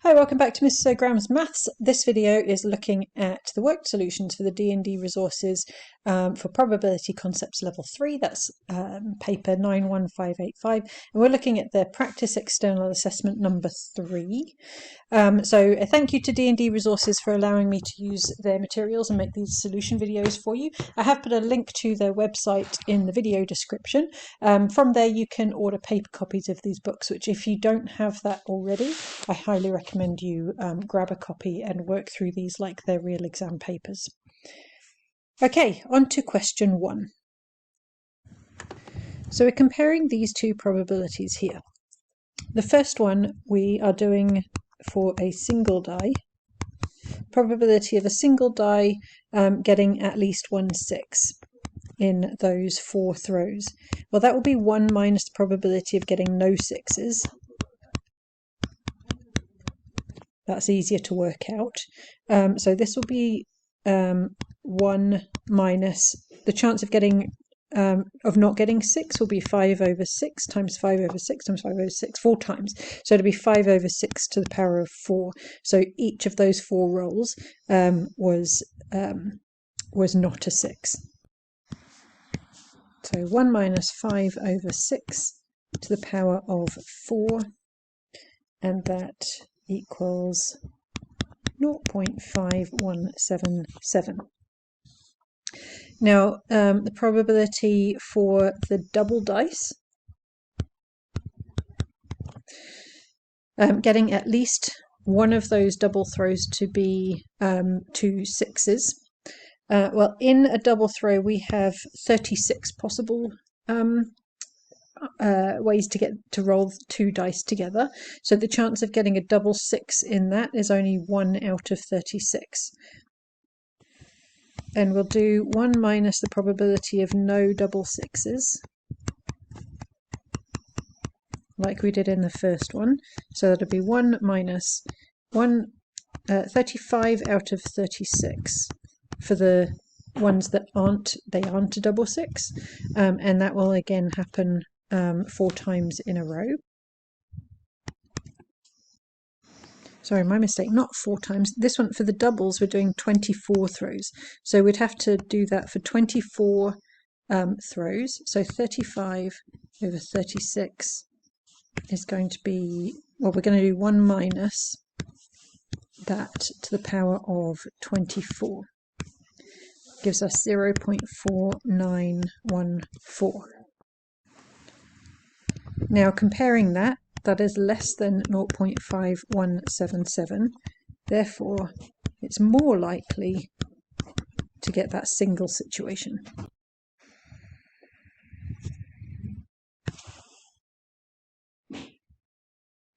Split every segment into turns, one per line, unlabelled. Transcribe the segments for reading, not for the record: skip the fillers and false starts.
Hi, welcome back to Mrs. O'Graham's Maths. This video is looking at the worked solutions for the D&D Resources for Probability Concepts Level 3. That's paper 91585. And we're looking at the Practice External Assessment number 3. So a thank you to D&D Resources for allowing me to use their materials and make these solution videos for you. I have put a link to their website in the video description. From there you can order paper copies of these books, which if you don't have that already, I highly recommend you grab a copy and work through these like they're real exam papers. Okay, on to question 1. So we're comparing these two probabilities here. The first one we are doing for a single die. Probability of a single die getting at least 1 6 in those 4 throws. Well, that will be 1 minus the probability of getting no 6s. That's easier to work out. So this will be 1 minus the chance of getting of not getting 6 will be 5 over 6 times 5 over 6 times 5 over 6, 4 times. So it'll be 5 over 6 to the power of 4. So each of those 4 rolls was not a 6. So 1 minus 5 over 6 to the power of 4, and that equals 0.5177. Now, the probability for the double dice, getting at least one of those double throws to be 2 6s. Well, in a double throw, we have 36 possible ways to roll 2 dice together. So the chance of getting a double 6 in that is only 1 out of 36. And we'll do 1 minus the probability of no double 6s, like we did in the first one. So that'll be 1 minus 35 out of 36 for the ones that aren't a double 6, and that will again happen 4 times in a row. Sorry, my mistake, not 4 times. This one, for the doubles, we're doing 24 throws. So we'd have to do that for 24 throws. So 35 over 36 is going to be, well, we're going to do 1 minus that to the power of 24. Gives us 0.4914. Now comparing that, that is less than 0.5177. Therefore, it's more likely to get that single situation.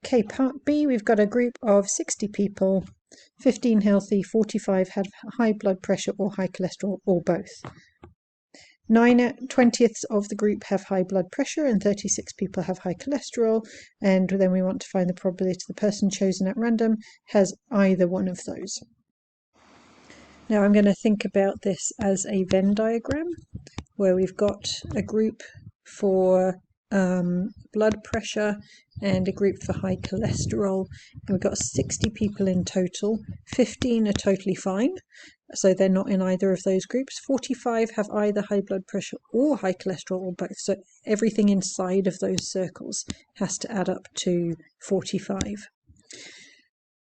Okay, part B, we've got a group of 60 people, 15 healthy, 45 had high blood pressure or high cholesterol, or both. 9/20ths of the group have high blood pressure and 36 people have high cholesterol, and then we want to find the probability the person chosen at random has either one of those. Now I'm going to think about this as a Venn diagram, where we've got a group for blood pressure and a group for high cholesterol, and we've got 60 people in total. 15 are totally fine, so they're not in either of those groups. 45 have either high blood pressure or high cholesterol or both, so everything inside of those circles has to add up to 45.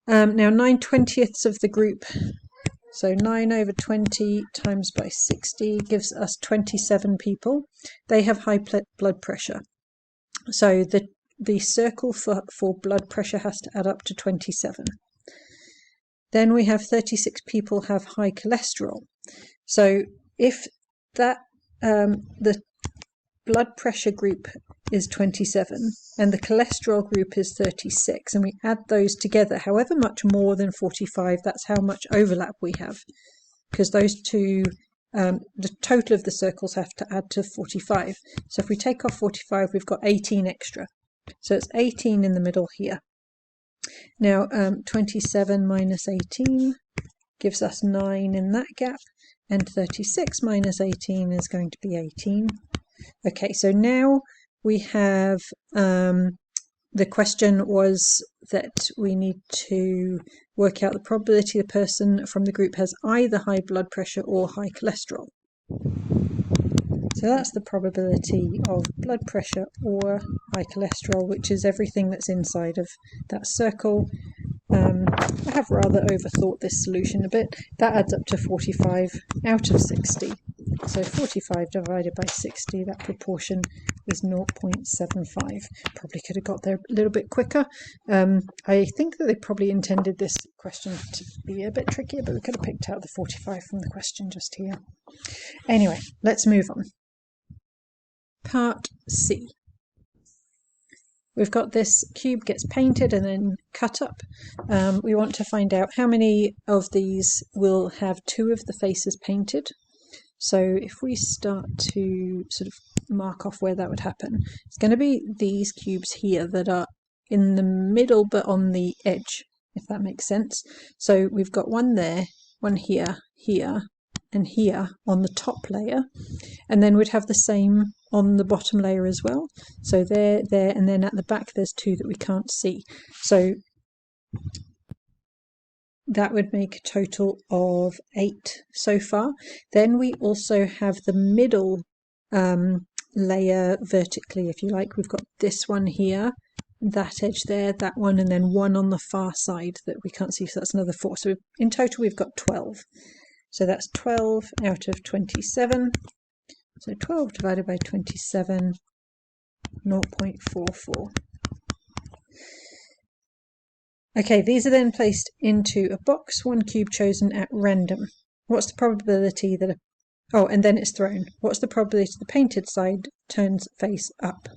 Now 9/20ths of the group, so 9 over 20 times by 60 gives us 27 people. They have high blood pressure. So the circle for blood pressure has to add up to 27. Then we have 36 people have high cholesterol. So if that the blood pressure group is 27 and the cholesterol group is 36, and we add those together, however much more than 45, that's how much overlap we have, because those two, the total of the circles have to add to 45. So if we take off 45, we've got 18 extra. So it's 18 in the middle here. Now 27 minus 18 gives us 9 in that gap, and 36 minus 18 is going to be 18. Okay, so now we have the question was that we need to work out the probability the person from the group has either high blood pressure or high cholesterol. So that's the probability of blood pressure or high cholesterol, which is everything that's inside of that circle. I have rather overthought this solution a bit. That adds up to 45 out of 60. So 45 divided by 60, that proportion is 0.75. Probably could have got there a little bit quicker. I think that they probably intended this question to be a bit trickier, but we could have picked out the 45 from the question just here. Anyway, let's move on. Part C. We've got this cube gets painted and then cut up. We want to find out how many of these will have two of the faces painted. So if we start to sort of mark off where that would happen, it's going to be these cubes here that are in the middle but on the edge, if that makes sense. So we've got one there, one here, here, and here on the top layer, and then we'd have the same on the bottom layer as well. So there, and then at the back there's two that we can't see. So that would make a total of 8 so far. Then we also have the middle layer vertically, if you like. We've got this one here, that edge there, that one, and then one on the far side that we can't see, so that's another 4. So in total we've got 12. So that's 12 out of 27. So 12 divided by 27, 0.44. Okay, these are then placed into a box, one cube chosen at random. What's the probability that oh, and then it's thrown. What's the probability the painted side turns face up?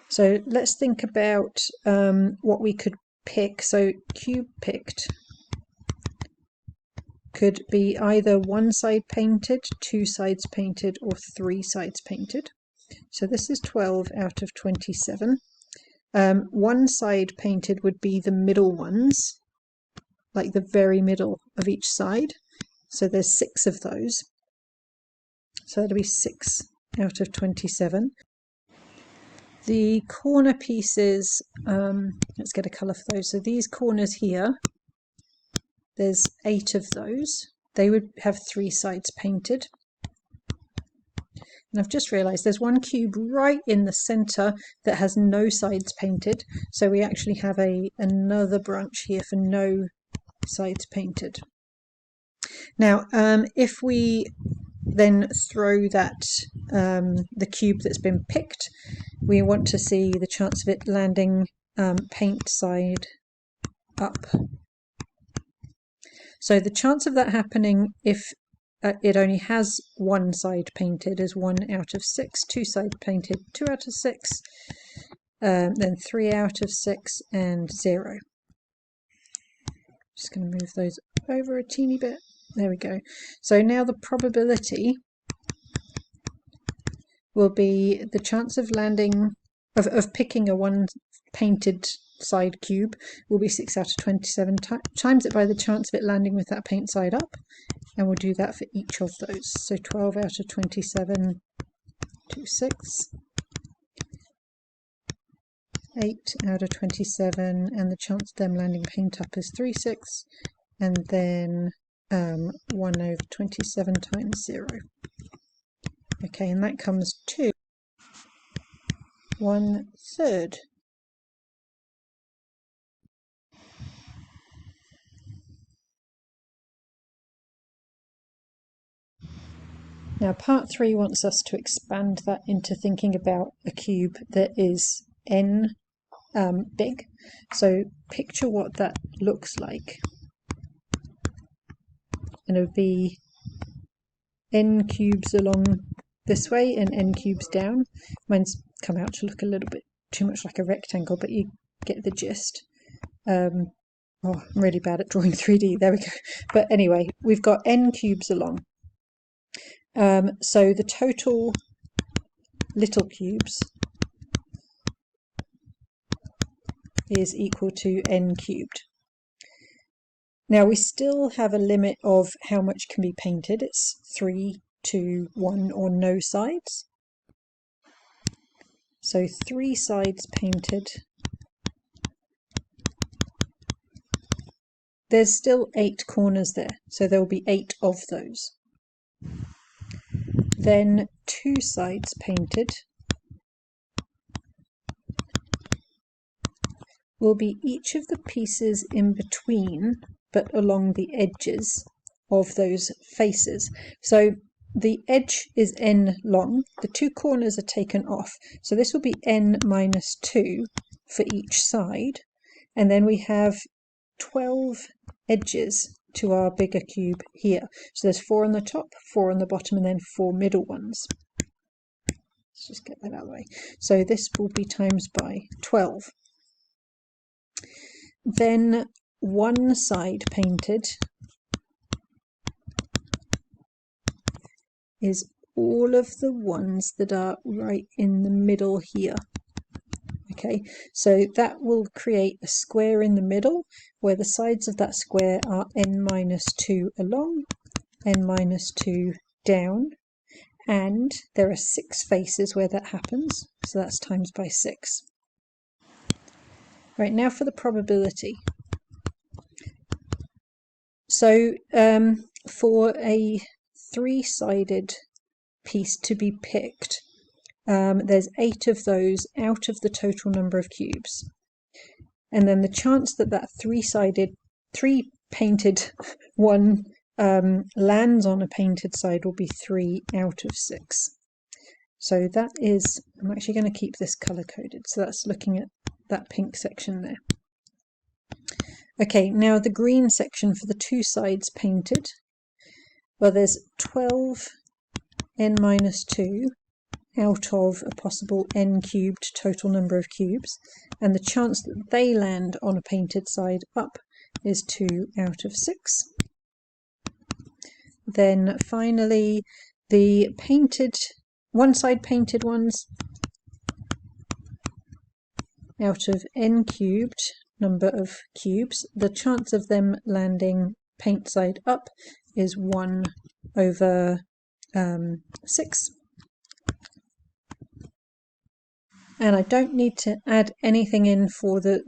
So let's think about what we could pick. So cube picked could be either one side painted, two sides painted, or three sides painted. So this is 12 out of 27. One side painted would be the middle ones, like the very middle of each side. So there's 6 of those. So that'll be 6 out of 27. The corner pieces, let's get a colour for those. So these corners here, there's 8 of those. They would have 3 sides painted. And I've just realised there's one cube right in the centre that has no sides painted. So we actually have another branch here for no sides painted. Now, if we then throw that the cube that's been picked, we want to see the chance of it landing paint side up. So the chance of that happening if it only has one side painted is 1 out of 6, 2 sides painted 2 out of 6, then 3 out of 6, and 0. Just going to move those over a teeny bit. There we go. So now the probability will be the chance of landing, of picking a one painted side cube will be 6 out of 27, times it by the chance of it landing with that paint side up, and we'll do that for each of those. So 12 out of 27, 2, 6, 8 out of 27, and the chance of them landing paint up is 3, 6, and then 1 over 27 times 0. Okay, and that comes to 1/3. Now part 3 wants us to expand that into thinking about a cube that is n big. So picture what that looks like. And it would be n cubes along this way and n cubes down. Mine's come out to look a little bit too much like a rectangle, but you get the gist. Oh, I'm really bad at drawing 3D. There we go. But anyway, we've got n cubes along. So the total little cubes is equal to n cubed. Now we still have a limit of how much can be painted. It's 3, 2, 1, or no sides. So 3 sides painted. There's still 8 corners there, so there will be 8 of those. Then 2 sides painted will be each of the pieces in between, but along the edges of those faces. So the edge is n long, the 2 corners are taken off, so this will be n minus 2 for each side, and then we have 12 edges to our bigger cube here. So there's 4 on the top, 4 on the bottom, and then 4 middle ones. Let's just get that out of the way. So this will be times by 12. Then 1 side painted is all of the ones that are right in the middle here. Okay, so that will create a square in the middle where the sides of that square are n minus 2 along, n minus 2 down, and there are 6 faces where that happens, so that's times by 6. Right, now for the probability. So for a 3-sided piece to be picked, there's 8 of those out of the total number of cubes. And then the chance that that 3-painted one lands on a painted side will be 3 out of 6. So that is, I'm actually going to keep this color coded, so that's looking at that pink section there. Okay, now the green section for the 2 sides painted. Well, there's 12 n minus 2 out of a possible n cubed total number of cubes, and the chance that they land on a painted side up is 2 out of 6. Then finally, the painted, 1-side painted ones out of n cubed number of cubes, the chance of them landing paint side up is 1 over 6. And I don't need to add anything in for the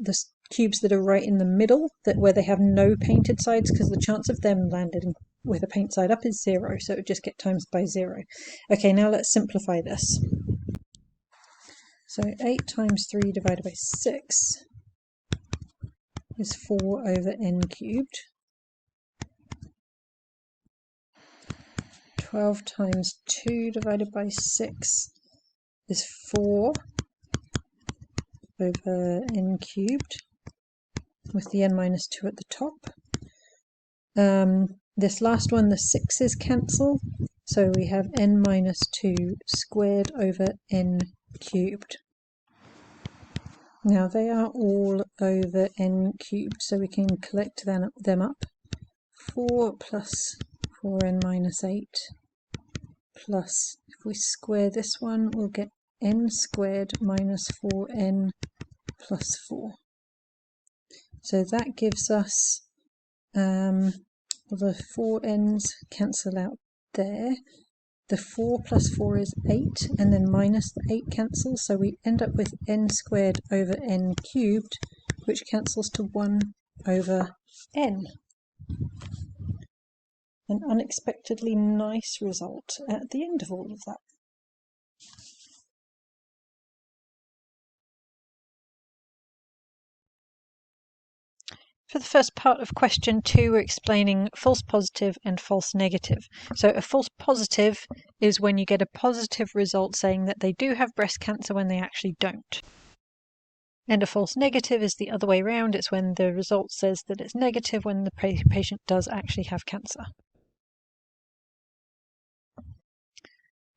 cubes that are right in the middle, that where they have no painted sides, because the chance of them landing with a paint side up is 0, so it would just get times by 0. Okay, now let's simplify this. So 8 times 3 divided by 6 is 4 over n cubed. 12 times 2 divided by 6 is 4 over n cubed, with the n minus 2 at the top. This last one, the 6's cancel, so we have n minus 2 squared over n cubed. Now they are all over n cubed, so we can collect them up. 4 plus 4n minus 8 plus, if we square this one, we'll get n squared minus 4n plus 4. So that gives us, the 4n's cancel out there. The 4 plus 4 is 8, and then minus the 8 cancels, so we end up with n squared over n cubed, which cancels to 1 over n. An unexpectedly nice result at the end of all of that. For the first part of question 2, we're explaining false positive and false negative. So a false positive is when you get a positive result saying that they do have breast cancer when they actually don't. And a false negative is the other way around. It's when the result says that it's negative when the patient does actually have cancer.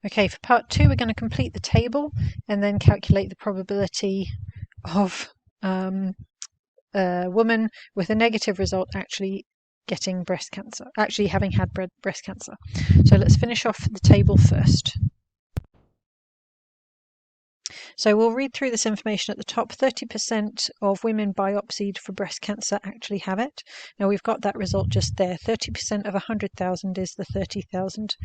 Okay, for part 2, we're going to complete the table and then calculate the probability of a woman with a negative result actually getting breast cancer, actually having had breast cancer. So let's finish off the table first. So we'll read through this information at the top. 30% of women biopsied for breast cancer actually have it. Now we've got that result just there. 30% of 100,000 is the 30,000.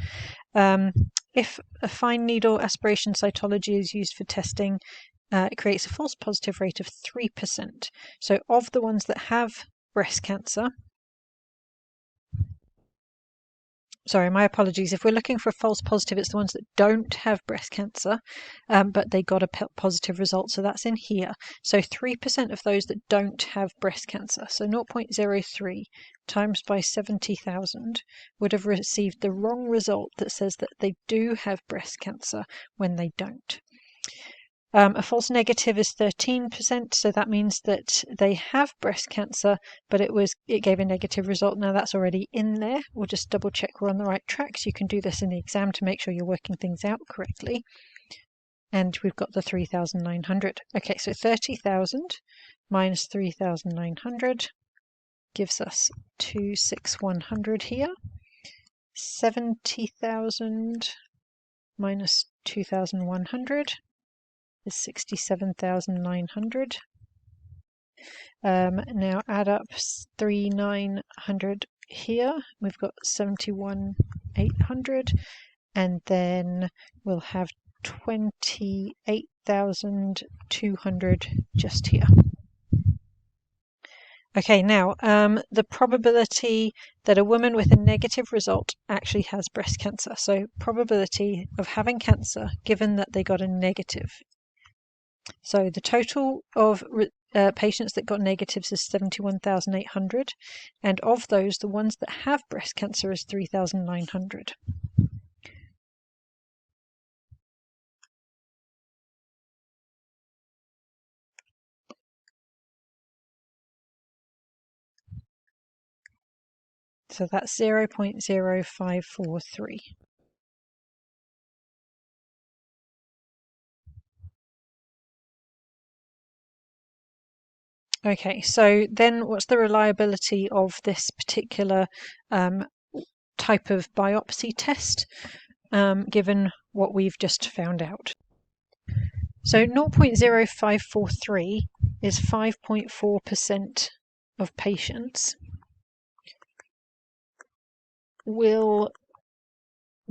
If a fine needle aspiration cytology is used for testing, it creates a false positive rate of 3%. So of the ones that have breast cancer, sorry, my apologies. If we're looking for a false positive, it's the ones that don't have breast cancer, but they got a positive result. So that's in here. So 3% of those that don't have breast cancer, so 0.03 times by 70,000 would have received the wrong result that says that they do have breast cancer when they don't. A false negative is 13%, so that means that they have breast cancer, but it gave a negative result. Now that's already in there. We'll just double check we're on the right track. So you can do this in the exam to make sure you're working things out correctly. And we've got the 3,900. Okay, so 30,000 minus 3,900 gives us 2,6,100 here. 70,000 minus 2,100 is 67,900. Now add up 3,900 here. We've got 71,800, and then we'll have 28,200 just here. Okay, now the probability that a woman with a negative result actually has breast cancer. So probability of having cancer given that they got a negative. So the total of patients that got negatives is 71,800, and of those, the ones that have breast cancer is 3,900. So that's 0.0543. Okay, so then what's the reliability of this particular type of biopsy test, given what we've just found out? So 0.0543 is 5.4% of patients will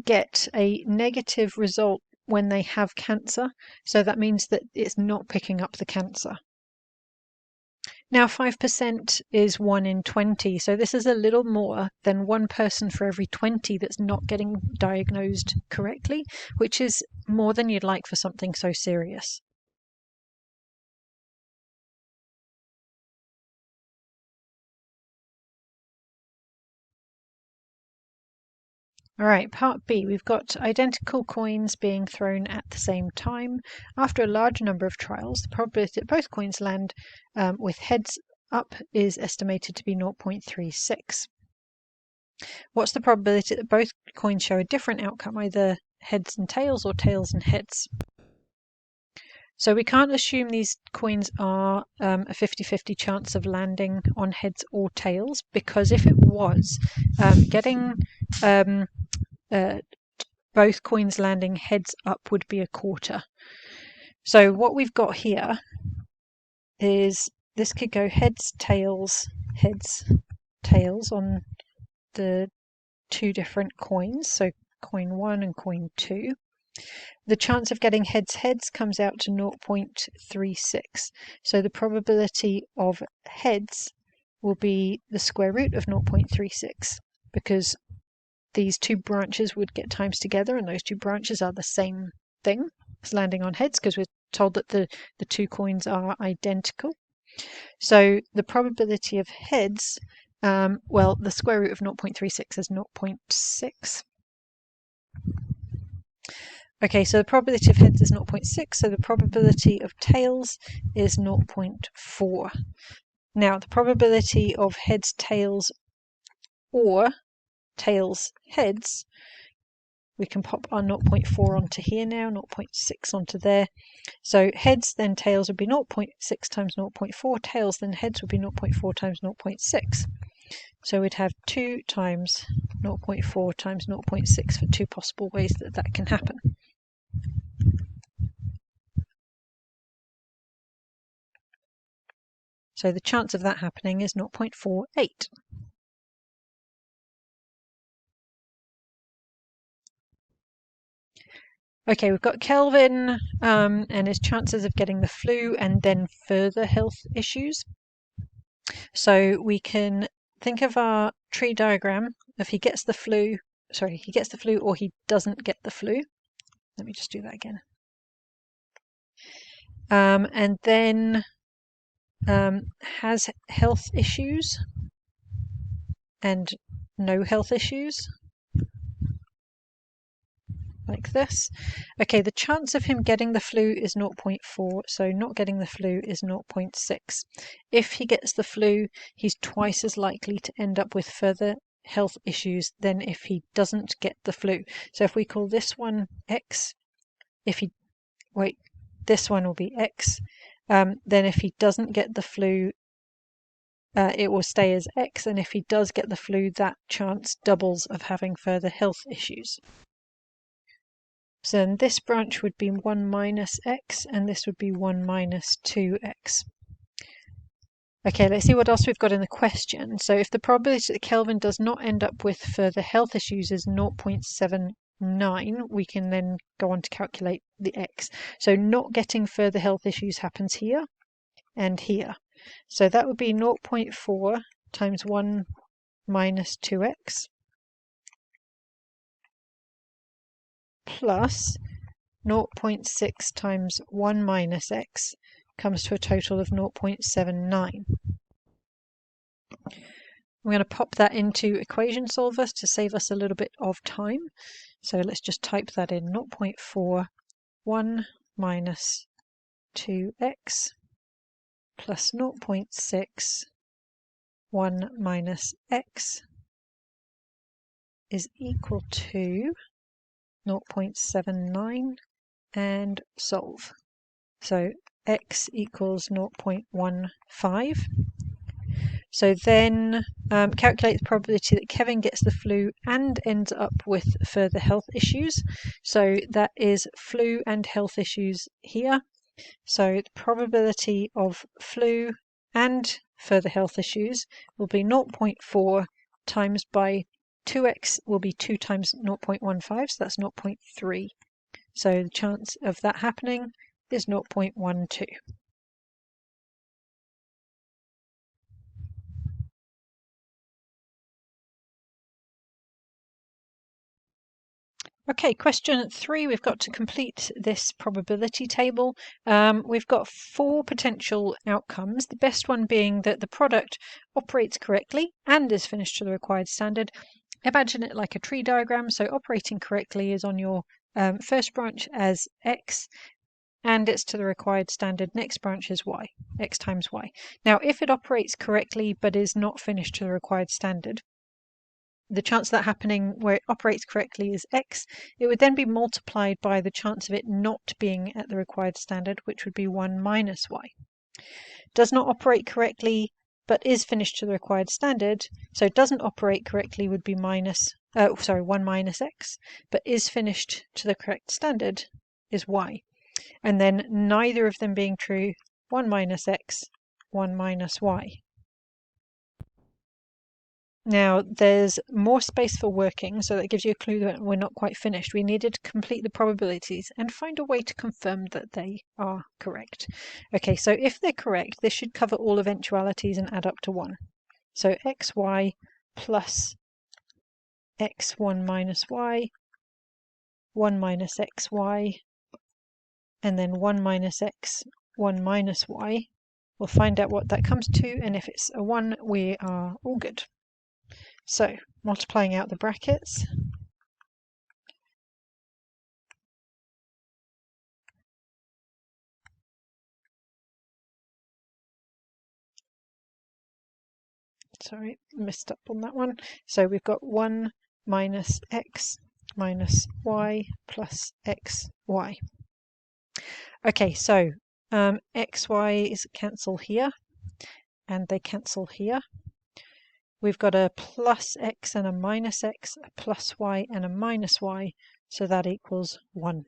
get a negative result when they have cancer. So that means that it's not picking up the cancer. Now 5% is 1 in 20, so this is a little more than one person for every 20 that's not getting diagnosed correctly, which is more than you'd like for something so serious. All right, part B, we've got identical coins being thrown at the same time. After a large number of trials, the probability that both coins land with heads up is estimated to be 0.36. What's the probability that both coins show a different outcome, either heads and tails or tails and heads? So we can't assume these coins are a 50-50 chance of landing on heads or tails, because if it was, getting both coins landing heads up would be a quarter. So what we've got here is this could go heads, tails on the two different coins, so coin 1 and coin 2. The chance of getting heads comes out to 0.36. So the probability of heads will be the square root of 0.36, because these two branches would get times together, and those two branches are the same thing as landing on heads, because we're told that the two coins are identical. So the probability of heads, well, the square root of 0.36 is 0.6. Okay, so the probability of heads is 0.6, so the probability of tails is 0.4. Now, the probability of heads, tails, or tails, heads, we can pop our 0.4 onto here now, 0.6 onto there. So heads then tails would be 0.6 times 0.4, tails then heads would be 0.4 times 0.6. So we'd have 2 times 0.4 times 0.6 for two possible ways that can happen. So the chance of that happening is 0.48. Okay, we've got Kelvin and his chances of getting the flu and then further health issues. So we can think of our tree diagram. If he gets the flu, he gets the flu or he doesn't get the flu. Let me just do that again. And then has health issues and no health issues, like this. Okay, the chance of him getting the flu is 0.4, so not getting the flu is 0.6. If he gets the flu, he's twice as likely to end up with further health issues than if he doesn't get the flu. So if we call this one X, this one will be X, then if he doesn't get the flu, it will stay as X, and if he does get the flu, that chance doubles of having further health issues. So then this branch would be 1 minus X, and this would be 1 minus 2X. Okay, let's see what else we've got in the question. So if the probability that Kelvin does not end up with further health issues is 0.79, we can then go on to calculate the X. So not getting further health issues happens here and here. So that would be 0.4 times 1 minus 2X plus 0.6 times 1 minus X comes to a total of 0.79. I'm going to pop that into equation solvers to save us a little bit of time. So let's just type that in. 0.4, 1 minus 2X plus 0.6, 1 minus X is equal to 0.79 and solve. So X equals 0.15. So then calculate the probability that Kevin gets the flu and ends up with further health issues. So that is flu and health issues here. So the probability of flu and further health issues will be 0.4 times by 2x will be 2 times 0.15, so that's 0.3. So the chance of that happening is 0.12. Okay, question 3, we've got to complete this probability table. We've got 4 potential outcomes, the best one being that the product operates correctly and is finished to the required standard. Imagine it like a tree diagram, so operating correctly is on your first branch as X, and it's to the required standard. Next branch is Y, X times Y. Now, if it operates correctly but is not finished to the required standard, the chance of that happening where it operates correctly is X. It would then be multiplied by the chance of it not being at the required standard, which would be 1 minus Y. Does not operate correctly but is finished to the required standard, so doesn't operate correctly would be 1 minus X, but is finished to the correct standard is Y. And then neither of them being true, 1 minus X, 1 minus Y. Now, there's more space for working, so that gives you a clue that we're not quite finished. We needed to complete the probabilities and find a way to confirm that they are correct. Okay, so if they're correct, this should cover all eventualities and add up to 1. So xy plus x1 minus y, 1 minus xy, and then 1 minus x, 1 minus y. We'll find out what that comes to, and if it's a 1, we are all good. So, multiplying out the brackets, sorry, messed up on that one. So we've got 1 minus x minus y plus xy. Okay, so xy's cancel here, and they cancel here. We've got a plus x and a minus x, a plus y and a minus y, so that equals 1.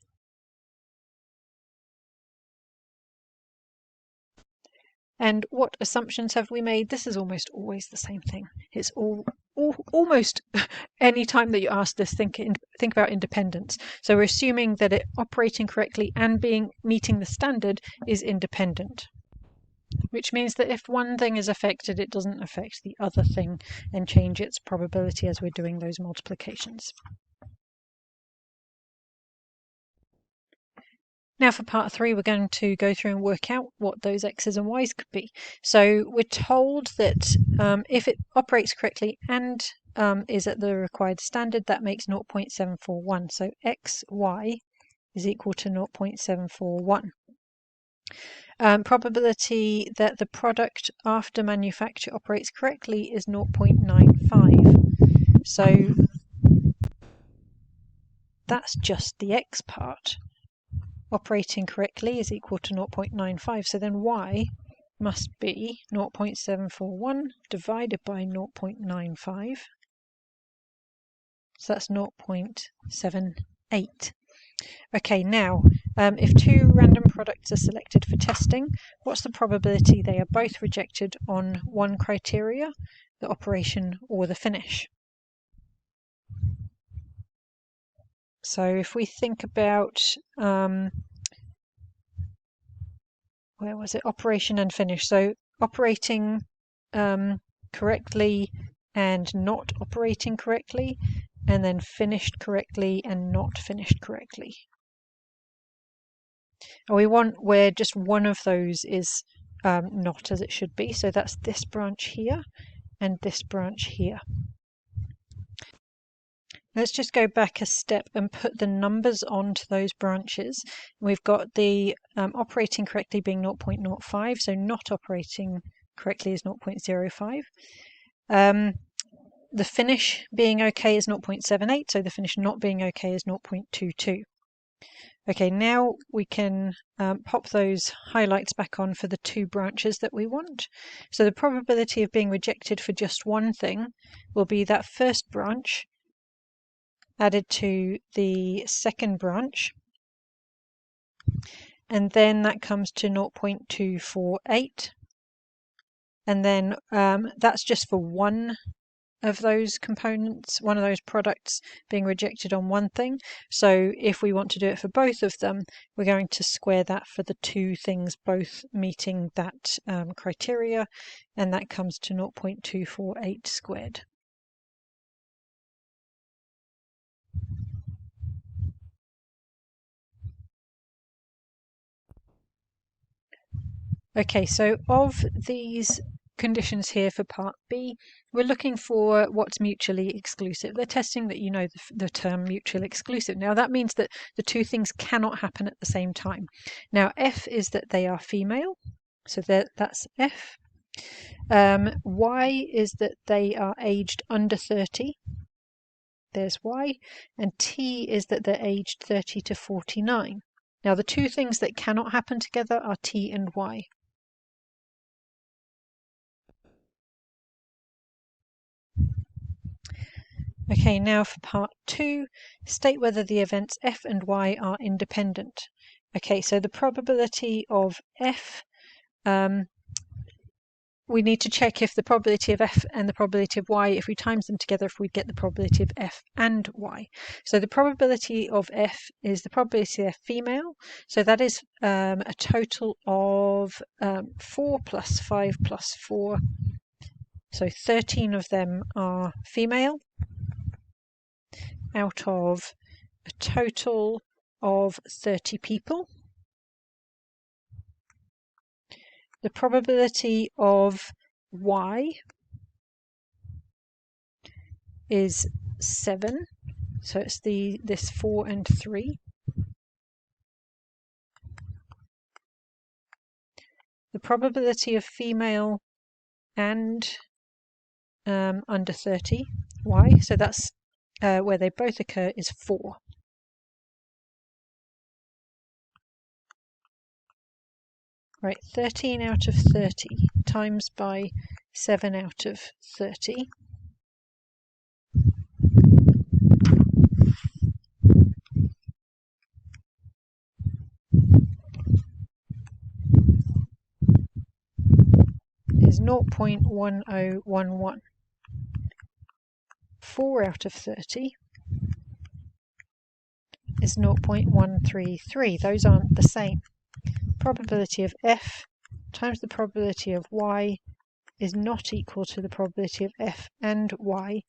And what assumptions have we made? This is almost always the same thing. It's almost any time that you ask this, think about independence. So we're assuming that it operating correctly and meeting the standard is independent, which means that if one thing is affected, it doesn't affect the other thing and change its probability as we're doing those multiplications. Now for part 3, we're going to go through and work out what those x's and y's could be. So we're told that if it operates correctly and is at the required standard, that makes 0.741. So xy is equal to 0.741. Probability that the product after manufacture operates correctly is 0.95. So that's just the x part. Operating correctly is equal to 0.95. So then y must be 0.741 divided by 0.95. So that's 0.78. Okay, now if 2 random products are selected for testing, what's the probability they are both rejected on one criteria, the operation or the finish? So if we think about, where was it? Operation and finish. So operating correctly and not operating correctly, and then finished correctly and not finished correctly. And we want where just one of those is not as it should be. So that's this branch here and this branch here. Let's just go back a step and put the numbers onto those branches. We've got the operating correctly being 0.05, so not operating correctly is 0.05. The finish being okay is 0.78, so the finish not being okay is 0.22. Okay, now we can pop those highlights back on for the 2 branches that we want. So the probability of being rejected for just one thing will be that first branch added to the second branch, and then that comes to 0.248, and then that's just for one of those components, one of those products being rejected on one thing. So if we want to do it for both of them, we're going to square that for the 2 things both meeting that criteria, and that comes to 0.248 squared. Okay, so of these conditions here for part B, we're looking for what's mutually exclusive. They're testing that you know the term mutually exclusive. Now that means that the 2 things cannot happen at the same time. Now F is that they are female, so that's F. Y is that they are aged under 30. There's Y. And T is that they're aged 30 to 49. Now the 2 things that cannot happen together are T and Y. Okay, now for part 2, state whether the events F and Y are independent. Okay, so the probability of F, we need to check if the probability of F and the probability of Y, if we times them together, if we get the probability of F and Y. So the probability of F is the probability of F female, so that is a total of 4 plus 5 plus 4, so 13 of them are female, out of a total of 30 people. The probability of Y is 7, so it's this 4 and 3. The probability of female and under 30 Y, so that's where they both occur, is 4. Right, 13 out of 30 times by 7 out of 30. 0.1011. 4 out of 30 is 0.133. Those aren't the same. Probability of f times the probability of y is not equal to the probability of f and y.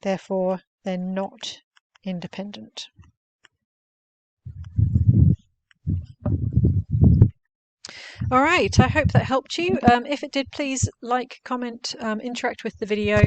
Therefore, they're not independent. All right, I hope that helped you. If it did, please like, comment, interact with the video.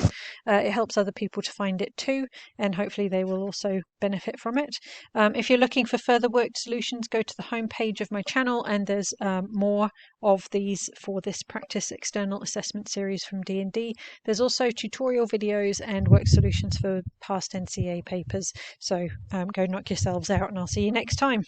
It helps other people to find it too, and hopefully they will also benefit from it. If you're looking for further worked solutions, go to the home page of my channel, and there's more of these for this practice external assessment series from D&D. There's also tutorial videos and work solutions for past NCA papers. So go knock yourselves out, and I'll see you next time.